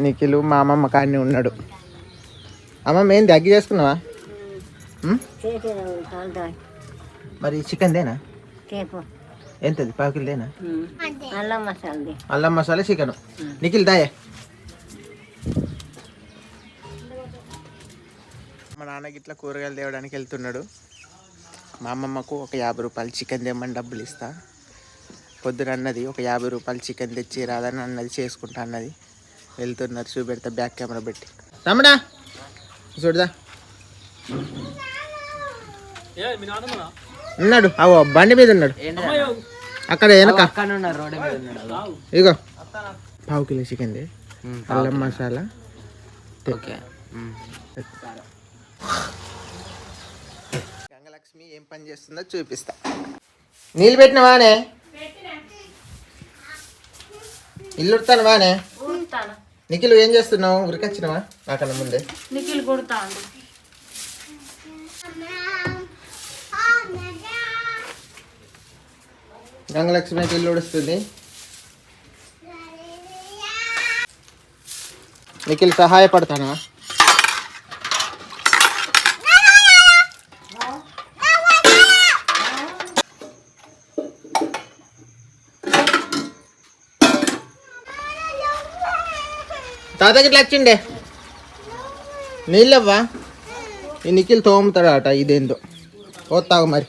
నిఖిలు మా అమ్మమ్మ కాడనే ఉన్నాడు. అమ్మమ్మ ఏంది అగ్గి చేసుకున్నావా? మరి చికెన్ దేనా? ఎంతది? పావుకిలో దేనా? అల్లం మసాలా చికెన్. నిఖిల్ దాయే. మా నాన్నకి ఇట్లా కూరగాయలు తేవడానికి వెళ్తున్నాడు. మా అమ్మమ్మకు ఒక 50 రూపాయలు చికెన్ తెమ్మని డబ్బులు ఇస్తా. పొద్దున అన్నది ఒక 50 రూపాయలు చికెన్ తెచ్చి రాదని అన్నది, చేసుకుంటా అన్నది. వెళ్తున్నారు, చూపెడతా బ్యాక్ కెమెరా పెట్టి. తమ్ముడా చూడదా ఉన్నాడు, అవో బండి మీద ఉన్నాడు అక్కడ వెనక. ఇగో పావుకిలో చికెన్, అల్లం మసాలా. గంగలక్ష్మి ఏం పని చేస్తుందో చూపిస్తా. నీళ్ళు పెట్టినవానే? ఇల్లు ఉడతాను వానే? నిఖిల్ ఏం చేస్తున్నావు? ఉరికొచ్చినవా నాకన్నా ముందే? నిఖిల్ కొడతా. గంగలక్ష్మికి ఇల్లు ఉడుస్తుంది. నిఖిల్ సహాయపడతానా? తాతకి ఇట్లా వచ్చిండే నీళ్ళవ్వా. ఈ నిఖిల్ తోముతాడట, ఇదేందో పోతావు మరి.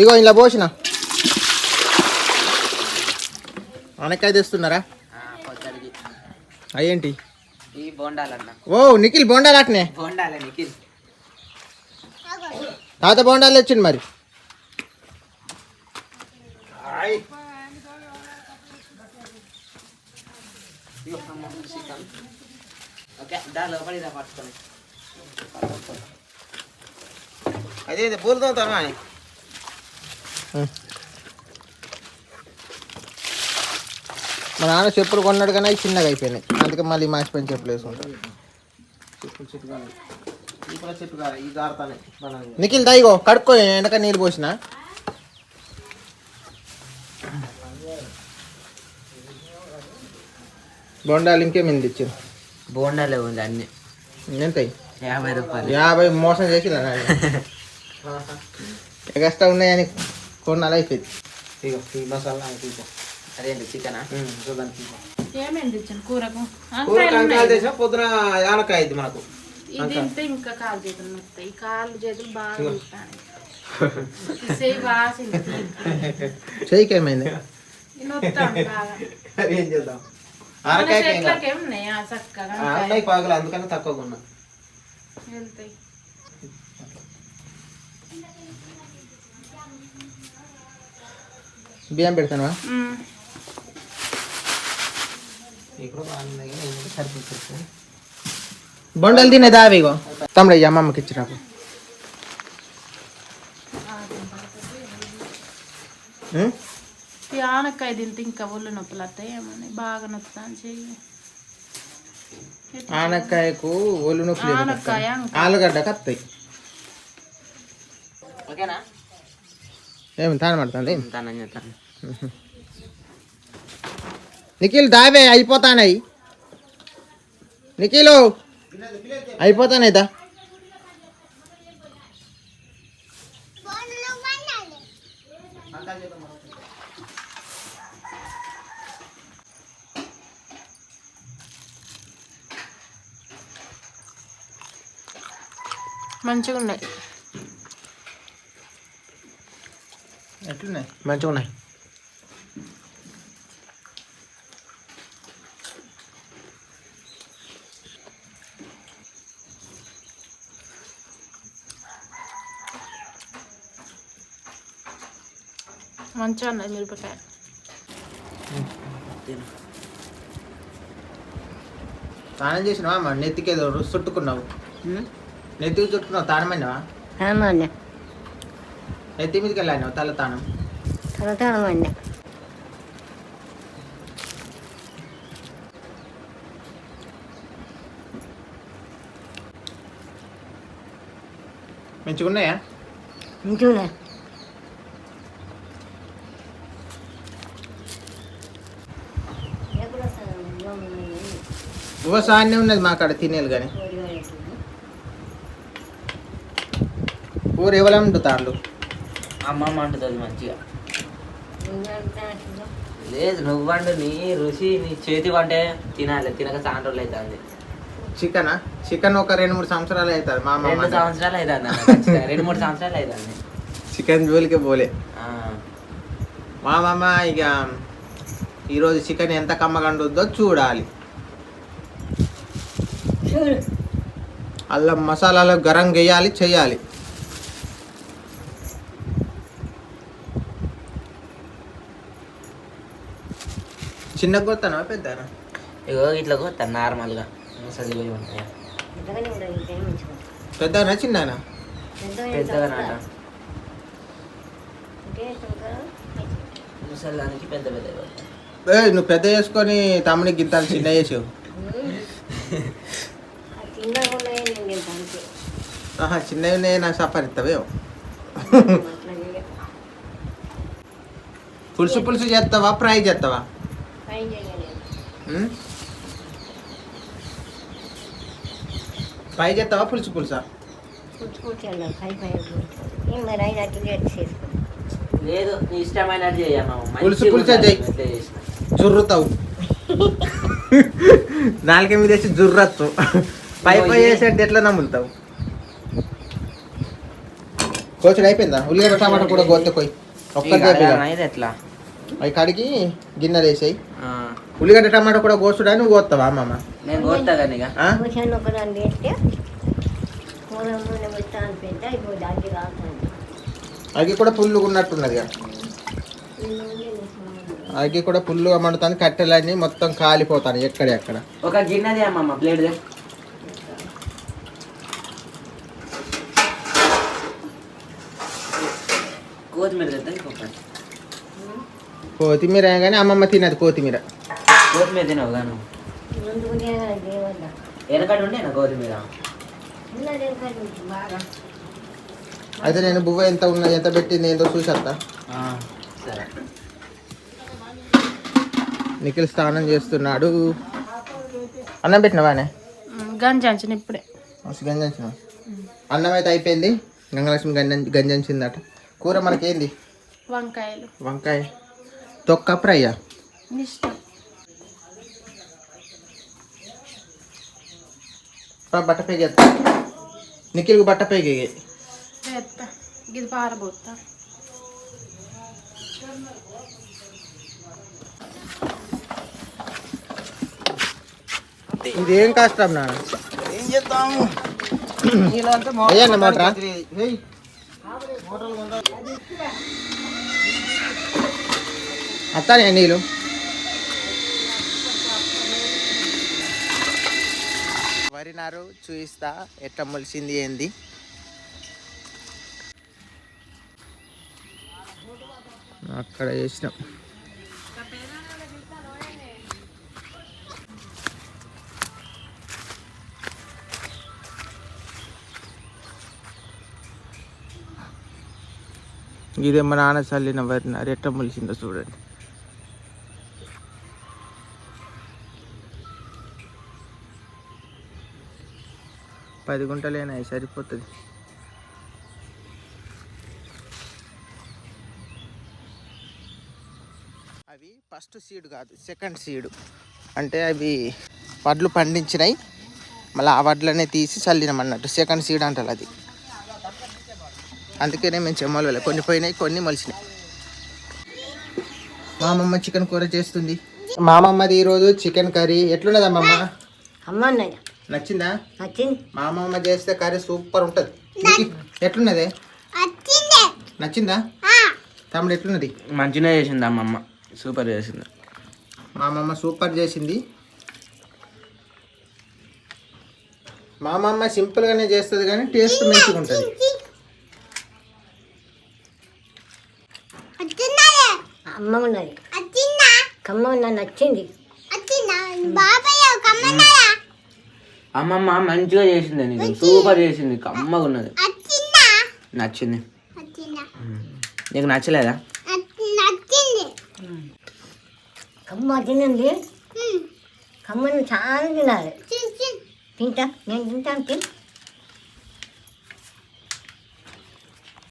ఇగో ఇలా పోసిన. అనకాయ తెస్తున్నారా? అయ్యేంటి? ఓ నిఖిల్ బోండాలు అట్నే. తాత బోండాలు తెచ్చిండు మరి. అదే పూలతో అని మా నాన్న చెప్పులు కొన్నాడు కానీ చిన్నగా అయిపోయినాయి, అందుకే మళ్ళీ మాసిపోయిన చెప్పులు వేసుకుంటాను. నిఖిల్ దైగో కడుక్కో, వెనక నీళ్ళు పోసిన. బోండాలు ఇంకేమైంది ఇచ్చారు? బోండాలే ఉంది అన్ని. ఎంత? 50 రూపాయలు. 50 మోసం చేసి ఎక్స్ట్రా ఉన్నాయని కొన్నాళ్ళు అయిపోయింది. ఇక ఈ మసాలా అదేంటి చికెనా? ఏమేమి తెచ్చాను కూరకు? తెచ్చిన పొద్దున యాలకాయ అయింది మనకు. ఇది ఇంతే, ఇంకా కాలు చేతులు మెత్తాయి. ఈ కాళ్ళు చేతులు బాగా చెయ్యి వాసింది. చెయ్యికి ఏమైంది? బాగా ఏం చేద్దాం? ఉన్నాయా చక్కగా? ఉన్నాయి పాకులు, అందుకని తక్కువగా ఉన్నా. వెళ్తాయి. బియ్యం పెడతాను. బొండలు తినేదా అవిగో? తమ్ముడు అమ్మమ్మకి ఇచ్చిరాకు. ఆనక్కాయ తింటే ఇంకా ఒళ్ళు నొప్పులు వస్తాయి ఏమని, బాగా నొప్పుతాను చెయ్యి. ఆనక్కాయకు ఒళ్ళు నొప్పులు, ఆనక్కాయ ఆలుగడ్డకు వస్తాయి. ఓకేనా? ఏమి తానబడుతుంది? నిఖిల్ దావే అయిపోతానాయి. నిఖిలు అయిపోతానాయి దా. మంచిగా ఉన్నాయి. ఎట్లున్నాయి? మంచిగా ఉన్నాయి. మంచిగా ఉన్నాయి మిరపకాయ. స్నానం చేసినావా అమ్మ? నెత్తికి ఏదో చుట్టుకున్నావు. నెత్తికి చుట్టుకున్నావు, తానమైనావా? నెత్తి మీదకి వెళ్ళాను తల తానం. మంచిగున్నాయా? వ్యవసాయాన్ని ఉన్నది మా కాడ తినేది కానీ కూర ఎవరు వండుతారు? అమ్మమ్మ వండుతుంది మంచిగా. లేదు నువ్వు వండు, నీ రుచి నీ చేతి వంటే తినాలి. తినక చాలా రోజులు అవుతుంది. చికెన్ ఒక 2-3 సంవత్సరాలు అవుతుంది. మా 2 సంవత్సరాలు అవుతుంది, 2-3 సంవత్సరాలు అవుతుంది. చికెన్ జోలికి పోలే మా అమ్మ. ఇక ఈరోజు చికెన్ ఎంత కమ్మగండుద్దో చూడాలి. అల్లం మసాలాలో గరం చేయాలి. చిన్న కొత్తనా పెద్దనా? ఇగో ఇట్లా కొత్తాను నార్మల్గా ముసలి పోయి ఉంటాయి. పెద్దనా చిన్ననా? పెద్దగా నాట ముసలానికి పెద్ద నువ్వు పెద్ద చేసుకొని తమ్ముడికి గింతాలు చిన్న చేసావు. చిన్నవి నాకు సపరిస్తావే. పులుసు చేస్తావా ఫ్రై చేస్తావా? ఫ్రై చేస్తావా పులుసా? లేదు నీ ఇష్టమైనది చేయమ్మా. పులుసే చేయి, జుర్రుతావు. నాలుగే మీద వేసి జుర్రత్తు. పై వేసేట్టు ఎట్లా నమ్ములుతావు? కోచుడు అయిపోయిందా? ఉల్లిగడ్డ టమాటా కూడా గోత్తే పోయి ఒక్కటి ఎట్లా అవి కడిగి గిన్నెలు వేసాయి. ఉల్లిగడ్డ టమాటా కూడా కోసుడా? నువ్వు కోస్తావా అమ్మమ్మ? నేను కోస్తా కానీ అవి కూడా పుల్లుగా ఉన్నట్టున్నది. అవి కూడా పుల్లుగా మండుతాను. కట్టెలన్నీ మొత్తం కాలిపోతాను ఎక్కడ. ఒక గిన్నెది అమ్మమ్మ ప్లేట్. కొత్తిమీర కానీ అమ్మమ్మ తినదు. కొత్తిమీర తినవు గాను వెనకటి ఉండే కొత్తిమీర. అయితే నేను బువ్వ ఎంత ఉన్నది, ఎంత పెట్టింది ఏందో చూసేస్తా. సరే. నిఖిల్ స్నానం చేస్తున్నాడు. అన్నం పెట్టినవానే? గంజంచిన ఇప్పుడే. గంజంచిన అన్నం అయితే అయిపోయింది. గంగలక్ష్మి గంజంచిందట. కూర మనకేంది? వంకాయ తొక్క ఫ్రైయా? ఇష్టం. బట్ట పేగేస్తా. నిఖిల్కి బట్ట పేగే ఇది పారబోతా. ఇదేం కష్టం నా? ఏం చేద్దాము? మోటార్ అత్తానే నీళ్ళు. వరి నారు చూయిస్తా ఎట్లా మొలిసింది ఏంది. అక్కడ వేసినాం. ఇదే మా నాన్న చల్లిన వరి నారు ఎట్లా మొలిసిందో చూడండి. పది గుంటలేనా సరిపోతుంది. అవి ఫస్ట్ సీడ్ కాదు, సెకండ్ సీడ్. అంటే అవి వడ్లు పండించినాయి, మళ్ళీ ఆ వడ్లనే తీసి చల్లినామన్నట్టు. సెకండ్ సీడ్ అంటారు అది. అందుకనే మేము చెమ్మలు వెళ్ళాలి. కొన్ని పోయినాయి, కొన్ని మొలిసినాయి. మా అమ్మమ్మ చికెన్ కూర చేస్తుంది. మా అమ్మమ్మది ఈరోజు చికెన్ కర్రీ. ఎట్లున్నది అమ్మమ్మ? నచ్చిందా? మా అమ్మమ్మ చేస్తే కర్రీ సూపర్ ఉంటుంది. ఎట్లున్నది? నచ్చిందా? తమ్ముడు ఎట్లున్నది? మంచిగా చేసింది అమ్మమ్మ, సూపర్ చేసింది. మా అమ్మమ్మ సూపర్ చేసింది. మా అమ్మమ్మ సింపుల్గానే చేస్తుంది కానీ టేస్ట్ మంచిగా ఉంటుంది. అమ్మ ఉన్నది కమ్మ ఉన్నది నచ్చింది. అమ్మమ్మ మంచిగా చేసింది, నీకు సూపర్ చేసింది, కమ్మగా ఉన్నది. నచ్చింది. నీకు నచ్చలేదా? కమ్మ తినండి, కమ్మను చాలా తినాలి తింటా నేను తింటాను తిన్